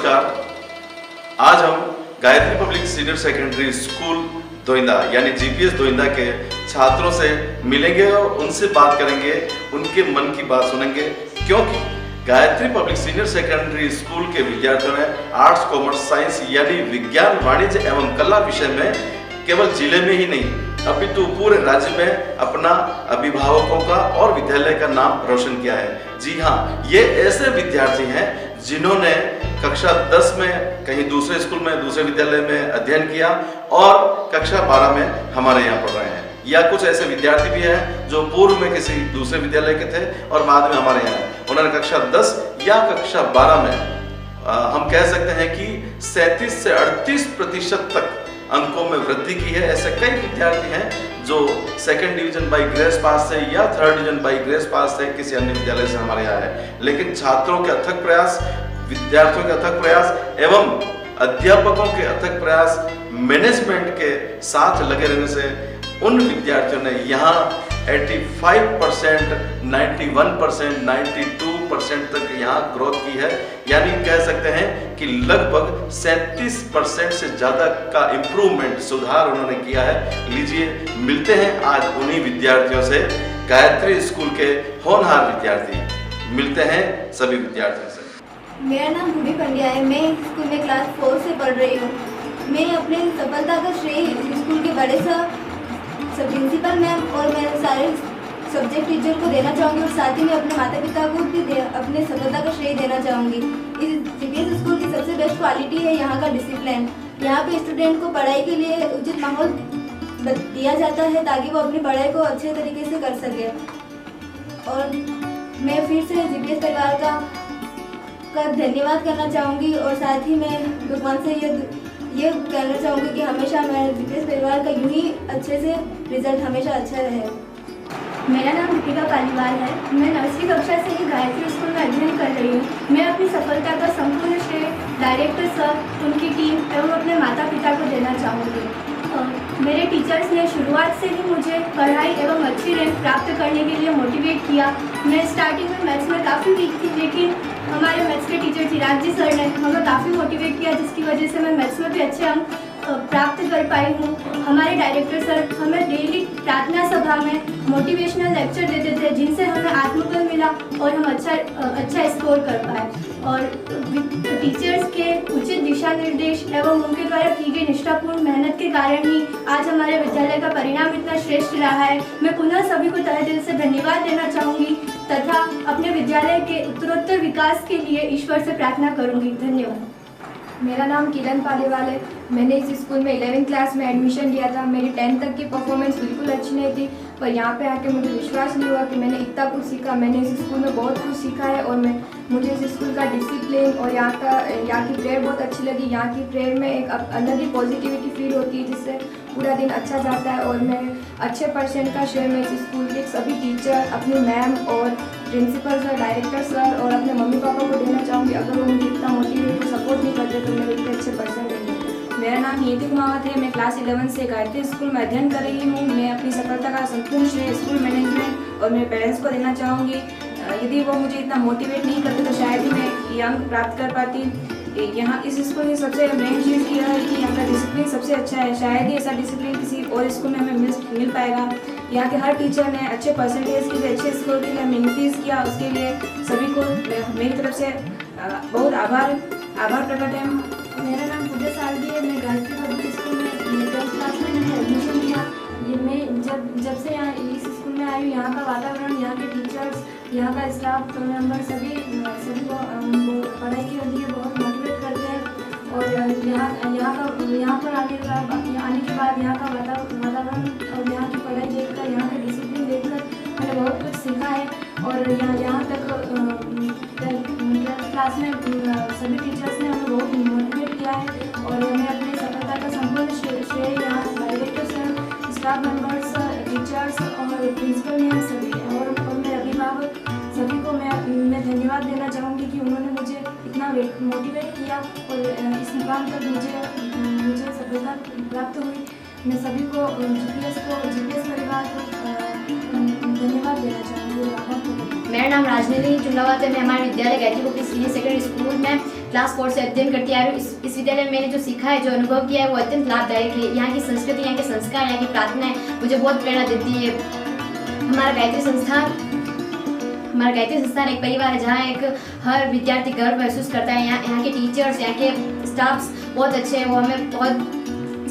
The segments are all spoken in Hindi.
नमस्कार। आज हम Gayatri public senior secondary school Doinda यानी जीपीएस दोइंदा के छात्रों से मिलेंगे और उनसे बात करेंगे, उनके मन की बात सुनेंगे, क्योंकि Gayatri public senior secondary school के विद्यार्थियों ने आर्ट्स, कॉमर्स, साइंस यानी विज्ञान, वाणिज्य एवं कला विषय में केवल जिले में ही नहीं अपितु पूरे राज्य में अपना अभिभावकों का और विद्यालय का नाम रोशन किया है। जी हाँ, ये ऐसे विद्यार्थी हैं जिन्होंने कक्षा 10 में कहीं दूसरे स्कूल में, दूसरे विद्यालय में अध्ययन किया और कक्षा 12 में हमारे यहाँ पढ़ रहे हैं, या कुछ ऐसे विद्यार्थी भी हैं जो पूर्व में किसी दूसरे विद्यालय के थे और बाद में हमारे यहाँ उन्होंने कक्षा 10 या कक्षा 12 में हम कह सकते हैं कि 37 से 38% तक अंकों में वृद्धि की है। ऐसे कई विद्यार्थी हैं जो सेकंड डिवीजन बाई ग्रेस पास से या थर्ड डिवीजन बाई ग्रेस पास से किसी अन्य विद्यालय से हमारे यहाँ है, लेकिन छात्रों के अथक प्रयास, विद्यार्थियों के अथक प्रयास एवं अध्यापकों के अथक प्रयास, मैनेजमेंट के साथ लगे रहने से उन विद्यार्थियों ने यहाँ 85%, 91%, 92% तक यहाँ ग्रोथ की है। यानी कह सकते हैं कि लगभग 37% से ज़्यादा का इम्प्रूवमेंट, सुधार उन्होंने किया है। लीजिए मिलते हैं आज उन्हीं विद्यार्थियों से, गायत्री स्कूल के होनहार विद्यार्थी। मिलते हैं सभी विद्यार्थियों से। मेरा नाम भूमि पंड्या है। मैं स्कूल में क्लास 4 से पढ़ रही हूँ। मैं अपने सफलता का श्रेय स्कूल के बड़े सब प्रिंसिपल मैम और मेरे सारे सब्जेक्ट टीचर को देना चाहूँगी और साथ ही मैं अपने माता पिता को भी अपने सफलता का श्रेय देना चाहूँगी। इस जीपीएस स्कूल की सबसे बेस्ट क्वालिटी है यहाँ का डिसिप्लिन। यहाँ पे स्टूडेंट को पढ़ाई के लिए उचित माहौल दिया जाता है ताकि वो अपनी पढ़ाई को अच्छे तरीके से कर सके। और मैं फिर से जीपीएस परिवार का धन्यवाद करना चाहूँगी और साथ ही मैं भगवान से ये कहना चाहूँगी कि हमेशा मेरे जीपीएस परिवार का यूँ ही अच्छे से रिजल्ट हमेशा अच्छा रहे। मेरा नाम दीपिका पालीवाल है। मैं नर्सरी कक्षा से ही गायत्री स्कूल में अध्ययन कर रही हूँ। मैं अपनी सफलता का संपूर्ण श्रेय डायरेक्टर सर, उनकी टीम एवं अपने माता पिता को देना चाहूँगी। मेरे टीचर्स ने शुरुआत से ही मुझे पढ़ाई एवं अच्छी रैंक प्राप्त करने के लिए मोटिवेट किया। मैं स्टार्टिंग में मैथ्स में काफ़ी वीक थी, लेकिन हमारे मैथ्स के टीचर चिराग जी सर ने हमें काफ़ी मोटिवेट किया, जिसकी वजह से मैं मैथ्स में भी अच्छे अंक प्राप्त कर पाई हूँ। हमारे डायरेक्टर सर हमें डेली प्रार्थना सभा में मोटिवेशनल लेक्चर देते थे, जिनसे हमें आत्मबल मिला और हम अच्छा स्कोर कर पाए। और टीचर्स के उचित दिशा निर्देश एवं उनके द्वारा की गई निष्ठापूर्ण मेहनत के कारण ही आज हमारे विद्यालय का परिणाम इतना श्रेष्ठ रहा है। मैं पुनः सभी को तहे दिल से धन्यवाद देना चाहूँगी तथा अपने विद्यालय के उत्तरोत्तर विकास के लिए ईश्वर से प्रार्थना करूँगी। धन्यवाद। मेरा नाम किरण पालीवाल है। मैंने इस स्कूल में 11th क्लास में एडमिशन लिया था। मेरी 10th तक की परफॉर्मेंस बिल्कुल अच्छी नहीं थी, पर यहाँ पे आके मुझे विश्वास नहीं हुआ कि मैंने इतना कुछ सीखा। मैंने इस स्कूल में बहुत कुछ सीखा है और मुझे इस स्कूल का डिसिप्लिन और यहाँ की प्रेयर बहुत अच्छी लगी। यहाँ की प्रेयर में एक अलग ही पॉजिटिविटी फील होती है, जिससे पूरा दिन अच्छा जाता है। और मैं अच्छे परसेंट का श्रेय मैं इस स्कूल के सभी टीचर, अपनी मैम और प्रिंसिपल सर, डायरेक्टर सर और अपने मम्मी पापा को देना चाहूँगी। अगर वो मुझे इतना मोटिवेट और सपोर्ट नहीं करते तो मेरे इतने अच्छे परसेंट नहीं। मेरा नाम नियति कुमावत है। मैं क्लास 11 से गायत्री स्कूल में अध्ययन कर रही हूँ। मैं अपनी सफलता का संपूर्ण श्रेय स्कूल मैनेजमेंट और मेरे पेरेंट्स को देना चाहूँगी। यदि वो मुझे इतना मोटिवेट नहीं करते तो शायद ही मैं ये अंक प्राप्त कर पाती। यहाँ इस स्कूल की सबसे मेन चीज़ ये है कि यहाँ का डिसिप्लिन सबसे अच्छा है। शायद ही ऐसा डिसिप्लिन किसी और स्कूल में हमें मिल पाएगा। यहाँ के हर टीचर ने अच्छे परसेंटेज के लिए, अच्छे स्कोर के लिए हमें इंक्रीज़ किया। उसके लिए सभी को मेरी तरफ से बहुत आभार प्रकट है। मेरा नाम पूजा सालवी है। मैं गायत्री पब्लिक स्कूल में 10th क्लास में मैंने एडमिशन लिया। ये मैं जब से यहाँ इस स्कूल में आई हूँ, यहाँ का वातावरण, यहाँ के टीचर्स, यहाँ का स्टाफ मेंबर सभी को पढ़ाई के लिए बहुत मोटिवेट करते हैं। और यहाँ पर आने के बाद यहाँ का वातावरण और यहाँ की पढ़ाई देखकर, यहाँ का डिसिप्लिन देखकर मैंने बहुत कुछ सीखा है। और यहाँ तक क्लास में सभी टीचर्स ने हमें बहुत मोटिवेट किया है। और मैं अपनी सफलता का संपूर्ण श्रेय यहाँ director sir, staff members, teachers और प्रिंसिपल मैम सभी और मेरे अभिभावक सभी को मैं धन्यवाद देना चाहूँगी कि उन्होंने मुझे इतना मोटिवेट किया और इस मुकाम तक मुझे सफलता प्राप्त हुई। मैं सभी को जीपीएस परिवार को धन्यवाद देना चाहूँगी। मेरा नाम राजनीति चुंडावत है। मैं हमारे विद्यालय Gayatri public senior secondary school में क्लास 4 से अध्ययन करती आ रही हूँ। इस विद्यालय में मैंने जो सीखा है, जो अनुभव किया है, वो अत्यंत लाभदायक है। यहाँ की संस्कृति, यहाँ के संस्कार, यहाँ की प्रार्थनाएं मुझे बहुत प्रेरणा देती है। हमारा गायत्री संस्थान एक परिवार है जहाँ हर विद्यार्थी गर्व महसूस करता है। यहाँ के टीचर्स, यहाँ के स्टाफ्स बहुत अच्छे हैं, वो हमें बहुत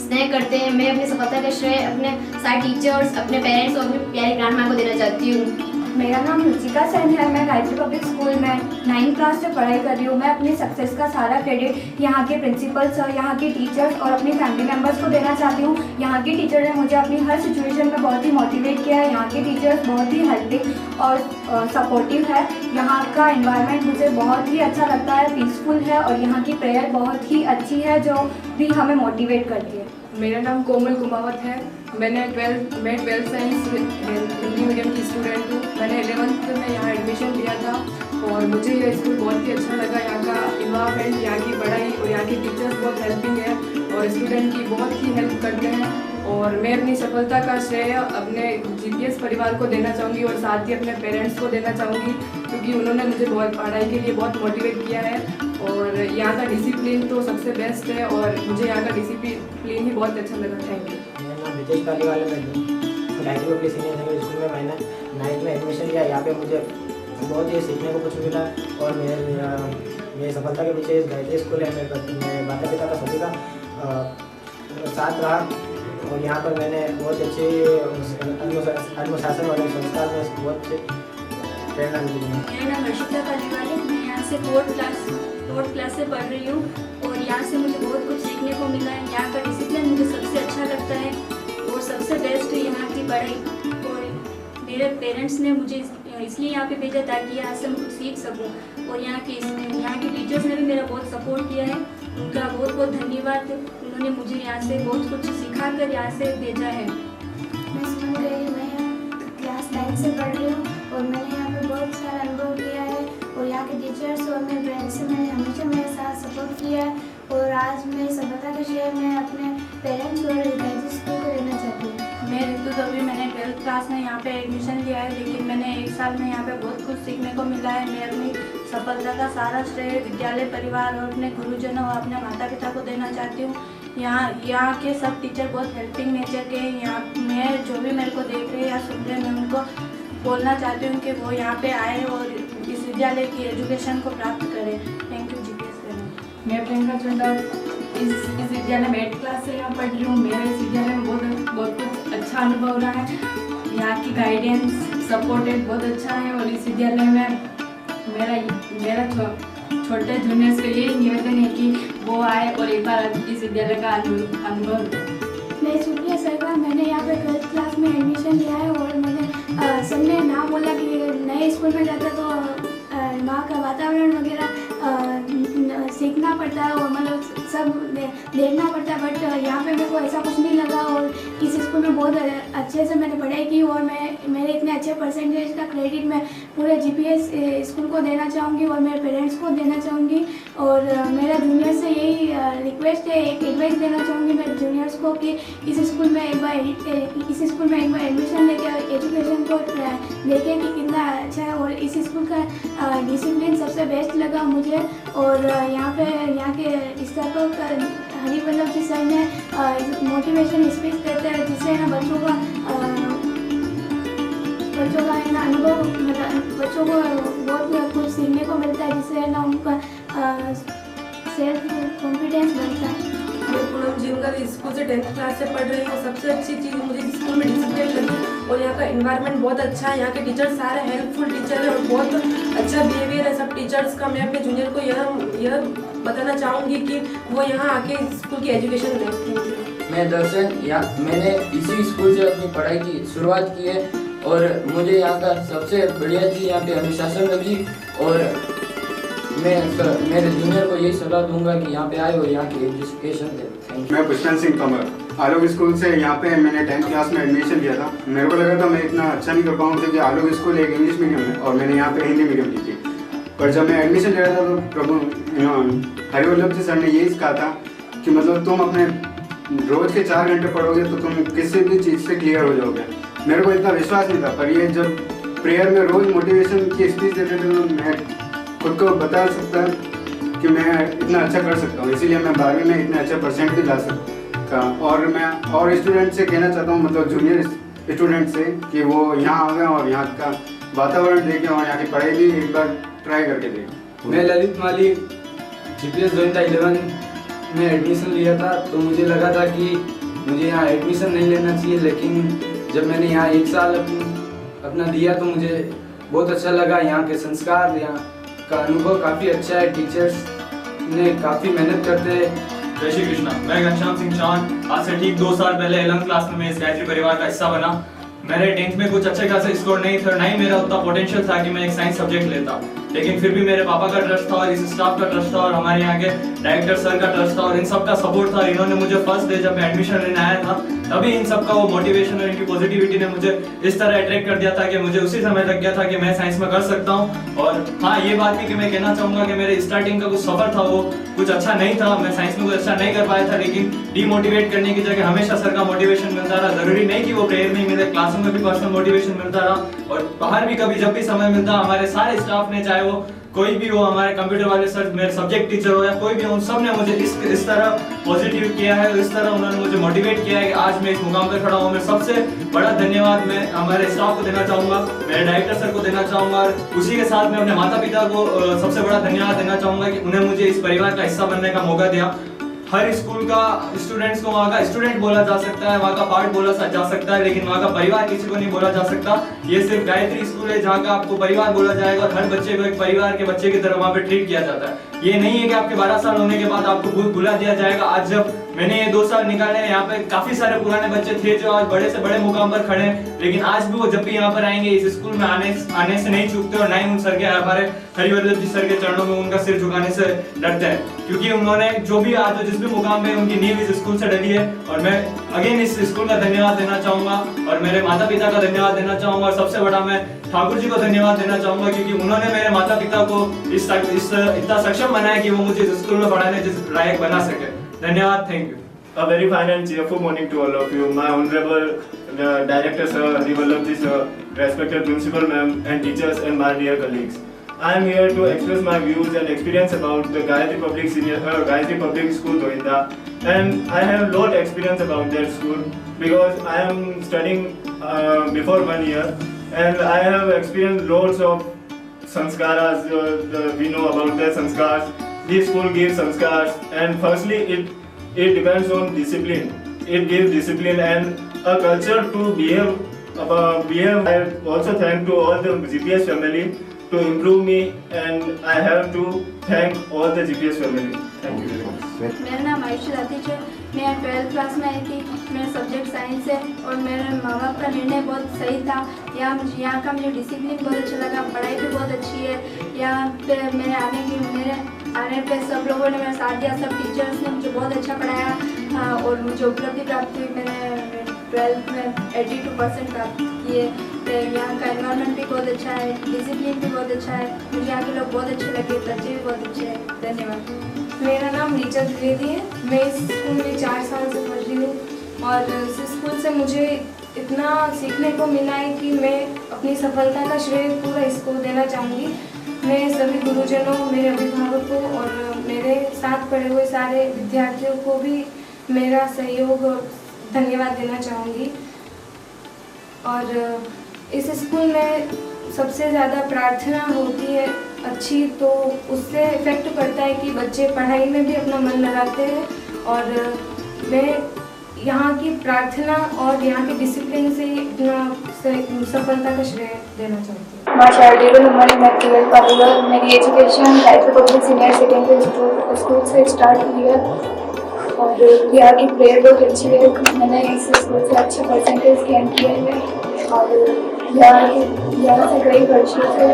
स्नेह करते हैं। मैं अपनी सफलता का श्रेय अपने सारे टीचर्स, अपने पेरेंट्स और अपनी प्यारी ग्रैंड माँ को देना चाहती हूँ। मेरा नाम रुचिका सेन है। मैं गायत्री पब्लिक स्कूल में 9th क्लास से पढ़ाई कर रही हूँ। मैं अपनी सक्सेस का सारा क्रेडिट यहाँ के प्रिंसिपल्स और यहाँ के टीचर्स और अपनी फैमिली मेम्बर्स को देना चाहती हूँ। यहाँ के टीचर ने मुझे अपनी हर सिचुएशन में बहुत ही मोटिवेट किया है। यहाँ के टीचर्स बहुत ही हेल्पिंग और सपोर्टिव है। यहाँ का एनवायरनमेंट मुझे बहुत ही अच्छा लगता है, पीसफुल है और यहाँ की प्रेयर बहुत ही अच्छी है जो भी हमें मोटिवेट करती है। मेरा नाम कोमल कुमावत है। मैं 12th साइंस हिंदी मीडियम की स्टूडेंट हूँ। मैंने 11th में यहाँ एडमिशन लिया था और मुझे यह स्कूल बहुत ही अच्छा लगा। यहाँ का इन्वायरमेंट, यहाँ की पढ़ाई और यहाँ के टीचर्स बहुत हेल्पिंग है और स्टूडेंट की बहुत ही हेल्प करते हैं। और मैं अपनी सफलता का श्रेय अपने GPS परिवार को देना चाहूँगी और साथ ही अपने पेरेंट्स को देना चाहूँगी, क्योंकि उन्होंने मुझे बहुत पढ़ाई के लिए बहुत मोटिवेट किया है। और यहाँ का डिसिप्लिन तो सबसे बेस्ट है और मुझे यहाँ का डिसिप्लिन ही बहुत अच्छा लगा। Thank you. मेरा नाम रितेश पालीवाल है। मैं Gayatri public senior secondary school में मैंने 9th में एडमिशन लिया। यहाँ पे मुझे बहुत ही सीखने को कुछ मिला और मेरी सफलता के पीछे इस गायत्री स्कूल है। मेरे माता पिता का सभी का साथ रहा और यहाँ पर मैंने बहुत अच्छे अनुशासन और संस्कार में बहुत प्रेरणा मिली। मेरा नाम हर्षिता पालीवाल है। मैं यहाँ से 4th क्लास से पढ़ रही हूँ और यहाँ से मुझे बहुत कुछ सीखने को मिला है। यहाँ का डिसिप्लिन मुझे सबसे अच्छा लगता है और सबसे बेस्ट है यहाँ की पढ़ाई। और मेरे पेरेंट्स ने मुझे इसलिए यहाँ पे भेजा ताकि यहाँ से मैं कुछ सीख सकूँ और यहाँ के टीचर्स ने भी मेरा बहुत सपोर्ट किया है। उनका बहुत बहुत धन्यवाद। उन्होंने मुझे यहाँ से बहुत कुछ सिखा कर यहाँ से भेजा है। मैं सुन रही, मैं क्लास 9 से पढ़ रही हूँ और मैंने यहाँ पे बहुत सारा अनुभव किया है और यहाँ के टीचर्स और मेरे फ्रेंड्स ने हमेशा मेरे साथ सपोर्ट किया है और आज मेरी सफलता का श्रेय मैं अपने पेरेंट्स और गायत्री स्कूल को देना चाहती हूँ। मैं ऋतु दबी, मैंने 12th क्लास में यहाँ पे एडमिशन लिया है, लेकिन मैंने 1 साल में यहाँ पे बहुत कुछ सीखने को मिला है। मैं अपनी सफलता का सारा श्रेय विद्यालय परिवार और अपने गुरुजनों और अपने माता पिता को देना चाहती हूँ। यहाँ के सब टीचर बहुत हेल्पिंग नेचर के हैं। यहाँ मैं जो भी मेरे को देख रहे हैं या सुन रहे हैं, मैं उनको बोलना चाहती हूँ कि वो यहाँ पे आए और इस विद्यालय की एजुकेशन को प्राप्त करें। थैंक यू GPS देना। मैं प्रियंका चंदा इस विद्यालय में 8th क्लास से यहाँ पढ़ रही हूँ। मेरा इस विद्यालय में बहुत कुछ अच्छा अनुभव रहा है। यहाँ की गाइडेंस, सपोर्टेड बहुत अच्छा है और इस विद्यालय में मेरा छोटे जूनियर्स का यही निवेदन है कि वो आए और एक बार इस विद्यालय का अनुभव लें। मैं सुप्रिया सरकार, मैंने यहाँ पे 12th क्लास में एडमिशन लिया है और मैंने सबने नाम बोला कि नए स्कूल में जाता तो वहाँ का वातावरण वगैरह सीखना पड़ता है और मतलब सब देखना पड़ता है, बट यहाँ पे मेरे को ऐसा कुछ नहीं लगा और इस स्कूल में बहुत अच्छे से मैंने पढ़ाई की और मेरे इतने अच्छे परसेंटेज का क्रेडिट मैं पूरे GPS स्कूल को देना चाहूँगी और मेरे पेरेंट्स को देना चाहूँगी। और मेरा जूनियर से यही रिक्वेस्ट है, एक एडवाइस देना चाहूँगी मेरे जूनियर्स को कि इस स्कूल में एक बार एडमिशन लेके एजुकेशन को देखें कि कितना अच्छा है और इस स्कूल का डिसिप्लिन सबसे बेस्ट लगा मुझे। और यहाँ के स्टाफ हरिवल्लभ जी सर ने मोटिवेशन स्पीच देते हैं जिससे ना बच्चों का है ना अनुभव, बच्चों को बहुत कुछ सीखने को मिलता है जिससे ना उनका सेल्फ कॉन्फिडेंस बढ़ता है। मैं पूनम जिनगर स्कूल से 10th क्लास से पढ़ रही हूँ। सबसे अच्छी चीज़ मुझे इस स्कूल में डिसिप्लिन लगी और यहाँ का एनवायरनमेंट बहुत अच्छा है। यहाँ के टीचर सारे हेल्पफुल टीचर हैं और बहुत अच्छा बिहेवियर है सब टीचर्स का। मैं अपने जूनियर को यह बताना चाहूँगी कि वो यहाँ आके स्कूल की एजुकेशन लें। मैं दर्शन, मैंने इसी स्कूल से अपनी पढ़ाई की शुरुआत की है और मुझे यहाँ का सबसे बढ़िया चीज़ यहाँ पे अनुशासन लगी और मैं मेरे जूनियर को यही सलाह दूंगा कि यहाँ पे आए और यहाँ की एजुकेशन दें। मैं पुष्पन सिंह तंवर आलोक स्कूल से यहाँ पे मैंने 10th क्लास में एडमिशन लिया था। मेरे को लगा था मैं इतना अच्छा नहीं कर पाऊँ क्योंकि आलोक स्कूल एक इंग्लिश मीडियम है और मैंने यहाँ पे हिंदी मीडियम ली थी। पर जब मैं एडमिशन ले रहा था तो प्रभु हरिवल्लभ जी सर ने यही कहा था कि मतलब तुम अपने रोज़ के 4 घंटे पढ़ोगे तो तुम किसी भी चीज़ से क्लियर हो जाओगे। मेरे को इतना विश्वास नहीं था, पर ये जब प्रेयर में रोज़ मोटिवेशन की स्पीच देते थे तो मैं खुद को बता सकता कि मैं इतना अच्छा कर सकता हूँ, इसीलिए मैं 12वीं में इतने अच्छे परसेंट भी ला सका। और मैं और स्टूडेंट से कहना चाहता हूँ, मतलब जूनियर स्टूडेंट से, कि वो यहाँ आ गए और यहाँ का वातावरण देखें और यहाँ की पढ़ाई भी एक बार ट्राई करके देखें। मैं ललित माली GPS जोइंदा 11 में एडमिशन लिया था, तो मुझे लगा था कि मुझे यहाँ एडमिशन नहीं लेना चाहिए, लेकिन जब मैंने यहाँ 1 साल अपना दिया तो मुझे बहुत अच्छा लगा। यहाँ के संस्कार, यहाँ का अनुभव काफ़ी अच्छा है, टीचर्स ने काफ़ी मेहनत करते हैं। जय श्री कृष्णा। मैं घनश्याम सिंह चौहान। आज से ठीक 2 साल पहले 11th क्लास में मैं इस गायत्री परिवार का हिस्सा बना। मेरे 10th में कुछ अच्छे खासे स्कोर नहीं थे, ना ही मेरा उतना पोटेंशियल था कि मैं एक साइंस सब्जेक्ट लेता, लेकिन फिर भी मेरे पापा का ट्रस्ट था और इस स्टाफ का ट्रस्ट था और हमारे यहाँ के डायरेक्टर सर का ट्रस्ट था और इन सब का सपोर्ट था। इन्होंने मुझे फर्स्ट डे जब मैं एडमिशन लेने आया था, तभी इन सब का वो मोटिवेशन और इनकी पॉजिटिविटी ने मुझे इस तरह अट्रैक्ट कर दिया था कि मुझे उसी समय लग गया था कि मैं साइंस में कर सकता हूँ। और हाँ, ये बात भी कि मैं कहना चाहूँगा कि मेरे स्टार्टिंग का कुछ सफर था वो कुछ अच्छा नहीं था, मैं साइंस में कुछ अच्छा नहीं कर पाया था, लेकिन डीमोटिवेट करने की जगह हमेशा सर का मोटिवेशन मिलता रहा। जरूरी नहीं कि वो प्रेयर में ही मिले, क्लासरूम में भी पर्सनल मोटिवेशन मिलता रहा और बाहर भी कभी जब भी समय मिलता हमारे सारे स्टाफ ने, चाहे वो कोई भी हो, हमारे कंप्यूटर वाले सर, मेरे सब्जेक्ट टीचर हो या कोई भी हो, उन सब ने मुझे इस तरह पॉजिटिव किया है और इस तरह उन्होंने मुझे मोटिवेट किया है कि आज मैं इस मुकाम पर खड़ा हूँ। मैं सबसे बड़ा धन्यवाद मैं हमारे स्टाफ को देना चाहूँगा, मेरे डायरेक्टर सर को देना चाहूँगा और उसी के साथ मैं अपने माता पिता को सबसे बड़ा धन्यवाद देना चाहूँगा कि उन्हें मुझे इस परिवार का हिस्सा बनने का मौका दिया। हर स्कूल का स्टूडेंट्स को वहाँ का स्टूडेंट बोला जा सकता है, वहाँ का पार्ट बोला जा सकता है, लेकिन वहाँ का परिवार किसी को नहीं बोला जा सकता। ये सिर्फ गायत्री स्कूल है जहाँ का आपको परिवार बोला जाएगा और हर बच्चे को एक परिवार के बच्चे की तरह वहाँ पे ट्रीट किया जाता है। ये नहीं है कि आपके 12 साल होने के बाद आपको बुला दिया जाएगा। आज जब मैंने ये 2 साल निकाले, यहाँ पे काफी सारे पुराने बच्चे थे जो आज बड़े से बड़े मुकाम पर खड़े हैं, लेकिन आज भी वो जब भी यहाँ पर आएंगे इस स्कूल में आने से नहीं चूकते और ना ही उन सर के, हमारे हरिवल्लभ जी सर के चरणों में उनका सिर झुकाने से डरते हैं, क्योंकि उन्होंने जो भी आज जिस भी मुकाम में उनकी नींव इस स्कूल से डली है। और मैं अगेन इस स्कूल का धन्यवाद देना चाहूंगा और मेरे माता पिता का धन्यवाद देना चाहूंगा और सबसे बड़ा मैं ठाकुर जी को धन्यवाद देना चाहूंगा, क्योंकि उन्होंने मेरे माता पिता को इस इतना सक्षम बनाया कि वो मुझे इस स्कूल में पढ़ाने जिस लायक बना सके। धन्यवाद, thank you. A very fine and cheerful morning to all of you. My honorable director sir, Hariwallabh ji sir, respected principal ma'am and teachers and my dear colleagues. I am here to express my views and experience about the Gayatri Public School Doinda, and I have a lot experience about that school because I am studying before 1 year and I have experienced lots of sanskaras. We know about the sanskars. This school gives sanskars, and firstly it depends on discipline. It gives discipline and a culture to behave. I also thank to all the GPS family to improve me, and I have to thank all the GPS family. Thank you very much. मेरा नाम आयुषा रातीश है। मैं 12th क्लास में आई थी। मेरा सब्जेक्ट साइंस है और मेरे माँ बाप का निर्णय बहुत सही था। यहाँ का मुझे डिसिप्लिन बहुत अच्छा लगा, पढ़ाई भी बहुत अच्छी है। यहाँ पे मेरे आने पे सब लोगों ने मेरा साथ दिया, सब टीचर्स ने मुझे बहुत अच्छा पढ़ाया और मुझे उपलब्धि प्राप्त हुई। मैंने 12th में 82% प्राप्त किए। यहाँ का एनवायरनमेंट भी बहुत अच्छा है, डिसिप्लिन भी बहुत अच्छा है, मुझे यहाँ के लोग बहुत अच्छे लगे, बच्चे भी बहुत अच्छे हैं। धन्यवाद। मेरा नाम रीचा द्विवेदी है। मैं इस स्कूल में 4 साल से पढ़ रही हूँ और इस स्कूल से मुझे इतना सीखने को मिला है कि मैं अपनी सफलता का श्रेय पूरा इसको देना चाहूँगी। मैं सभी गुरुजनों, मेरे अभिभावकों और मेरे साथ पढ़े हुए सारे विद्यार्थियों को भी मेरा सहयोग और धन्यवाद देना चाहूँगी। और इस स्कूल में सबसे ज़्यादा प्रार्थना होती है अच्छी, तो उससे इफेक्ट पड़ता है कि बच्चे पढ़ाई में भी अपना मन लगाते हैं। और मैं यहाँ की प्रार्थना और यहाँ के डिसिप्लिन से अपना सफलता का श्रेय देना चाहती हूँ। माय शार्दुल उमर, मैं 12th पालीवाल। मेरी education Gayatri public senior secondary school से स्टार्ट हुई है और यहाँ की प्रेयर बहुत अच्छी है। मैंने इस स्कूल से अच्छा परसेंटेज गेन किया है और यहाँ से कई वर्षों से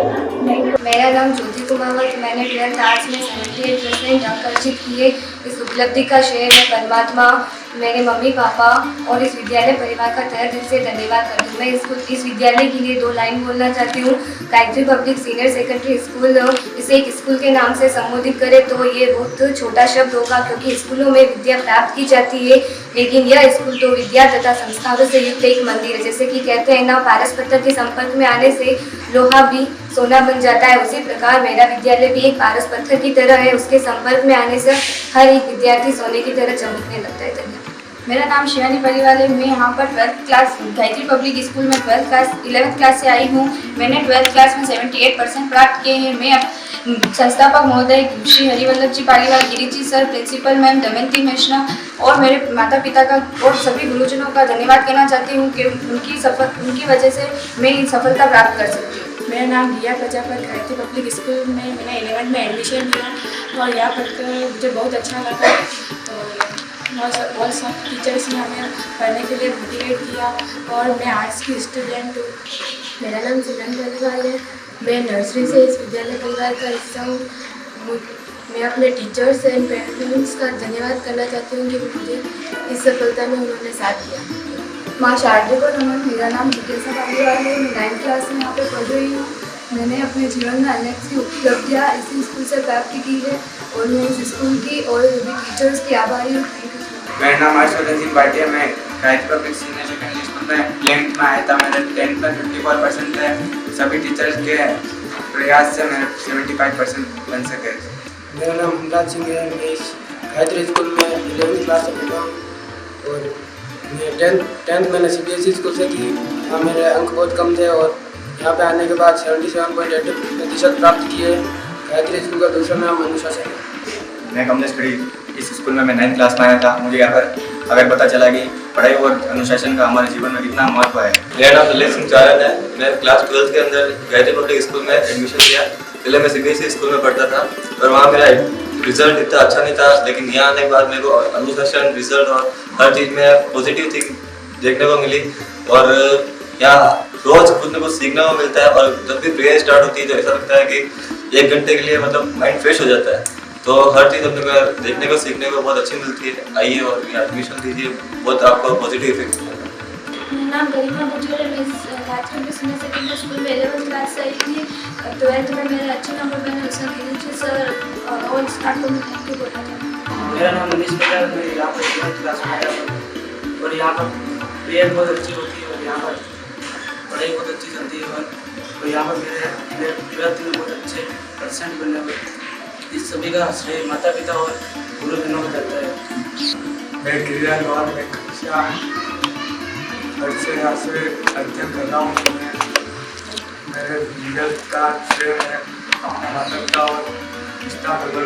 मेरा नाम ज्योति कुमावत। मैंने 12th आर्ट्स में 78% अंक अर्जित किए। इस उपलब्धि का श्रेय मैं परमात्मा मेरे मम्मी पापा और इस विद्यालय परिवार का तहे दिल से धन्यवाद करती हूँ। मैं इस विद्यालय के लिए 2 लाइन बोलना चाहती हूँ। Gayatri public senior secondary school इसे एक स्कूल के नाम से संबोधित करे तो ये बहुत छोटा शब्द होगा, क्योंकि स्कूलों में विद्या प्राप्त की जाती है, लेकिन यह स्कूल तो विद्या तथा संस्कारों से युक्त एक मंदिर है। जैसे कि कहते हैं ना, पारस पत्थर के संपर्क में आने से लोहा भी सोना बन जाता है, उसी प्रकार मेरा विद्यालय भी एक पारस पत्थर की तरह है। उसके संपर्क में आने से हर एक विद्यार्थी सोने की तरह चमकने लगता है। धन्यवाद। मेरा नाम शिवानी परिवाल है। मैं यहाँ पर 12th class Gayatri public school में 12th क्लास 11th क्लास से आई हूँ। मैंने 12th क्लास में 78% प्राप्त किए हैं। मैं संस्थापक महोदय Shri Harivallabh ji Paliwal, Giriji sir, principal ma'am Damayanti Mishra और मेरे माता पिता का और सभी गुरुजनों का धन्यवाद कहना चाहती हूँ कि उनकी वजह से मैं सफलता प्राप्त कर सकती हूँ। मेरा नाम रिया प्रजापत, गायत्री पब्लिक स्कूल में मैंने 11th में एडमिशन लिया और यहाँ पढ़कर मुझे बहुत अच्छा लगा। और सब टीचर्स ने हमें पढ़ने के लिए मोटिवेट किया और मैं आर्ट्स की स्टूडेंट हूँ। मेरा नाम सिमरन परिवाल है। मैं नर्सरी से इस विद्यालय परिवार का हिस्सा हूँ। मैं अपने टीचर्स एंड पेरेंट्स का धन्यवाद करना चाहती हूँ कि मुझे इस सफलता में उन्होंने साथ दिया। माँ शारदे को नमन। मेरा नाम जिज्ञासा पालीवाल है। मैं 9th क्लास में यहाँ पे पढ़ रही हूँ। मैंने अपने जीवन में अनेक सी उपलब्धियाँ इसी स्कूल से प्राप्त की है और मैं इस स्कूल की और सभी टीचर्स की आभारी हूँ। मेरा नाम हर्षवर्धन सिंह भाटिया। मैं Gayatri public senior secondary school में 11th में आया था। मेरे 10th में 54% है। सभी टीचर्स के प्रयास से मैं 75% बन सके। मेरा नाम हमराज सिंह है। मैं इस गायत्री स्कूल में 11th क्लास से पढ़ा हूँ और मैं 10th मैंने CBSE स्कूल से की। वहाँ मेरे अंक बहुत कम थे और यहाँ पे आने के बाद 77.8% प्राप्त किए। गायत्री स्कूल का दूसरा नाम अनुशासन है। मैं कमलेश खड़ी, इस स्कूल में मैं 9th क्लास में आया था। मुझे यहाँ पर अगर पता चला कि पढ़ाई और अनुशासन का हमारे जीवन में कितना महत्व है। मेरा नाम दलेश सिंह चारण है। मैं क्लास 12th के अंदर गायत्री पब्लिक स्कूल में एडमिशन लिया। पहले मैं CBSE स्कूल में पढ़ता था और वहाँ मेरा रिजल्ट इतना अच्छा नहीं था, लेकिन यहाँ आने के बाद मेरे को अनुशासन, रिजल्ट और हर चीज़ में पॉजिटिव थिंग देखने को मिली और यहाँ रोज कुछ न कुछ सीखने को मिलता है। और जब भी प्रेयर स्टार्ट होती है तो ऐसा लगता है कि 1 घंटे के लिए मतलब माइंड फ्रेश हो जाता है। तो हर चीज़ अपने को देखने को सीखने को बहुत अच्छी मिलती है। आइए और एडमिशन दीजिए, बहुत आपको पॉजिटिव इफेक्ट मिलेगा। मेरा नाम गरिमा गुजर है। मैं Gayatri public senior secondary school में 11th क्लास से आई थी। 12th में मेरे अच्छे नंबर बने, उसका गिरिजी सर और स्टार्ट को मैं थैंक यू बोलना चाहती हूँ। मेरा नाम मनीष प्रजापति है। मैं यहाँ पर 11th क्लास में आया हूँ और यहाँ पर प्रेयर बहुत अच्छी होती है और यहाँ पर पढ़ाई बहुत अच्छी चलती है और यहाँ पर मेरे 12th में बहुत अच्छे % बनने पर इस सभी का श्रेय माता पिता और गुरुजनों को जाता है। मैं गिरिराज गौर में कक्षा 8 से यहाँ से अध्ययन कर रहा हूँ। मेरे रिजल्ट का श्रेय मैं अपने माता पिता और स्टाफ को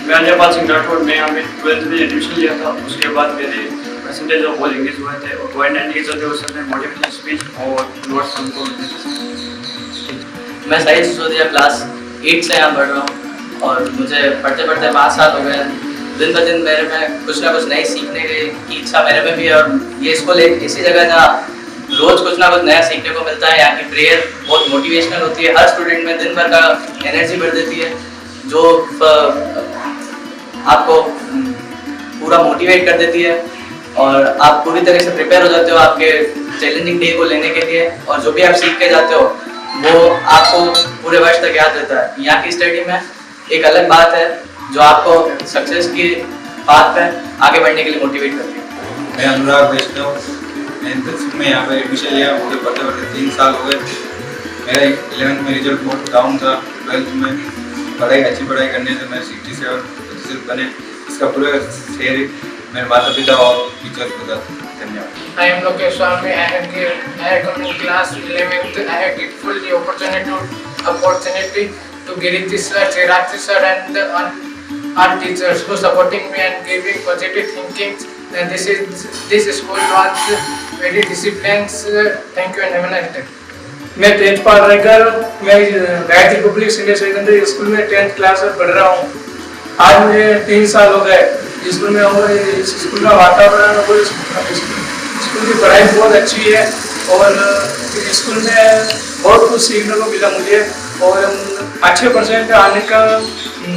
मैं अजयपाल सिंह राठौड़। मैं यहाँ पे 12th में एडमिशन लिया था। उसके बाद मेरे परसेंटेज ऑफ ऑल इंग्लिश हुए थे और 290 चलते हुए सर ने मोटिवेशनल स्पीच और नोट्स हमको। मैं साहिल सिसोदिया क्लास 8 से यहाँ पढ़ रहा हूँ और मुझे पढ़ते पढ़ते 5 साल हो गए। दिन ब दिन मेरे में कुछ ना कुछ नई सीखने की इच्छा मेरे में भी है और ये स्कूल एक ऐसी जगह जहाँ रोज कुछ ना कुछ नया सीखने को मिलता है। यहाँ की प्रेयर बहुत मोटिवेशनल होती है। हर स्टूडेंट में दिन भर का एनर्जी भर देती है जो आपको पूरा मोटिवेट कर देती है और आप पूरी तरह से प्रिपेयर हो जाते हो आपके चैलेंजिंग डे को लेने के लिए। और जो भी आप सीख के जाते हो वो आपको पूरे वर्ष तक याद रहता है। यहाँ की स्टडी में एक अलग बात है जो आपको सक्सेस की पाथ पे आगे बढ़ने के लिए मोटिवेट करती है। मैं अनुराग वैष्णव, मैं 10th में यहाँ पर एडमिशन लिया। मुझे पढ़ते पढ़ते 3 साल हो गए। मेरा 11th में रिजल्ट बहुत डाउन था। 12th में अच्छी पढ़ाई करने से मैं 67% बने। इसका पूरा श्रेय मेरे माता पिता और टीचर्स को था। धन्यवाद। I am Lokesh Swami. I had come in class 11th. I had grateful the opportunity to Giriti sir, Chirati sir, and our teachers who supporting me and giving positive thinking. And this school was very disciplined. Thank you and have a nice day. मैं 10th पास रहकर मैं Gayatri public senior secondary school में 10th क्लास में पढ़ रहा हूँ। आज मुझे 3 साल हो गए स्कूल में और इस स्कूल का वातावरण और स्कूल की पढ़ाई बहुत अच्छी है और स्कूल में बहुत कुछ सीखने को मिला मुझे और अच्छे % आने का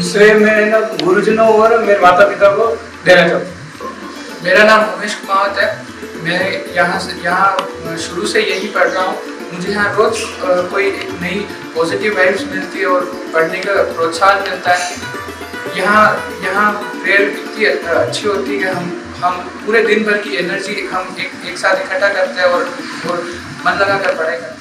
श्रेय मैं गुरुजनों और मेरे माता पिता को देना चाहता हूँ। मेरा नाम उमेश कुमावत है। मैं यहाँ शुरू से यही पढ़ रहा हूँ। मुझे यहाँ रोज कोई एक नई पॉजिटिव वाइब्स मिलती है और पढ़ने का प्रोत्साहन मिलता है। यहाँ प्रेयर इतनी अच्छी होती है कि हम पूरे दिन भर की एनर्जी हम एक साथ इकट्ठा करते हैं और मन लगा कर पढ़ाई करते हैं।